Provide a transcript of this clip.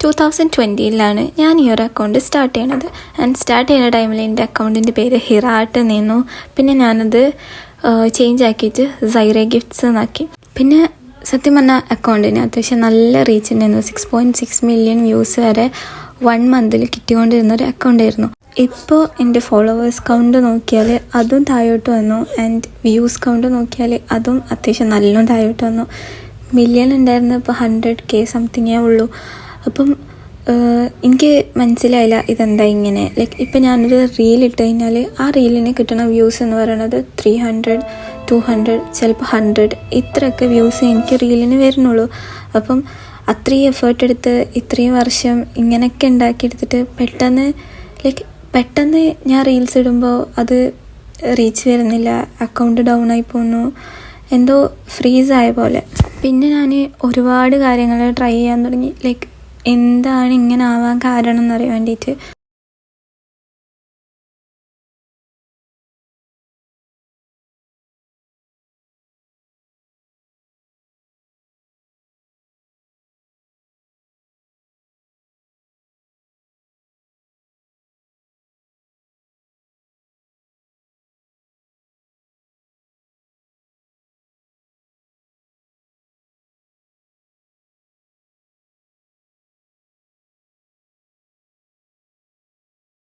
2020 ഞാൻ ഈ ഒരു അക്കൗണ്ട് സ്റ്റാർട്ട് ചെയ്യണത്. ആൻഡ് സ്റ്റാർട്ട് ചെയ്യുന്ന ടൈമിൽ എൻ്റെ അക്കൗണ്ടിൻ്റെ പേര് ഹിറാട്ട് നിന്നു. പിന്നെ ഞാനത് ചേഞ്ച് ആക്കിയിട്ട് സൈറ ഗിഫ്റ്റ്സ് എന്നാക്കി. പിന്നെ സത്യം പറഞ്ഞാൽ അക്കൗണ്ടിന് അത്യാവശ്യം നല്ല റീച്ച് ഉണ്ടായിരുന്നു. 6.6 മില്യൺ വ്യൂസ് വരെ 1 മന്തിൽ കിട്ടിക്കൊണ്ടിരുന്നൊരു അക്കൗണ്ടായിരുന്നു. ഇപ്പോൾ എൻ്റെ ഫോളോവേഴ്സ് കൗണ്ട് നോക്കിയാൽ അതും താഴോട്ട് വന്നു. ആൻഡ് വ്യൂസ് കൗണ്ട് നോക്കിയാൽ അതും അത്യാവശ്യം നല്ലോണം താഴോട്ട് വന്നു. മില്യൺ ഉണ്ടായിരുന്നു, ഇപ്പോൾ 100K സംതിങ്ങേ ഉള്ളൂ. അപ്പം എനിക്ക് മനസ്സിലായില്ല ഇതെന്താ ഇങ്ങനെ. ലൈക്ക് ഇപ്പം ഞാനൊരു റീൽ ഇട്ട് കഴിഞ്ഞാൽ ആ റീലിന് കിട്ടുന്ന വ്യൂസ് എന്ന് പറയുന്നത് 300, 200, ചിലപ്പോൾ 100 ഇത്രയൊക്കെ വ്യൂസ് എനിക്ക് റീലിന് വരുന്നുള്ളൂ. അപ്പം അത്രയും എഫേർട്ട് എടുത്ത് ഇത്രയും വർഷം ഇങ്ങനെയൊക്കെ ഉണ്ടാക്കിയെടുത്തിട്ട് പെട്ടെന്ന് ഞാൻ റീൽസ് ഇടുമ്പോൾ അത് റീച്ച് വരുന്നില്ല, അക്കൗണ്ട് ഡൗൺ ആയി പോകുന്നു, എന്തോ ഫ്രീസ് ആയ പോലെ. പിന്നെ ഞാൻ ഒരുപാട് കാര്യങ്ങൾ ട്രൈ ചെയ്യാൻ തുടങ്ങി. എന്താണ് ഇങ്ങനെ ആവാൻ കാരണം എന്നറിയാൻ വേണ്ടിയിട്ട്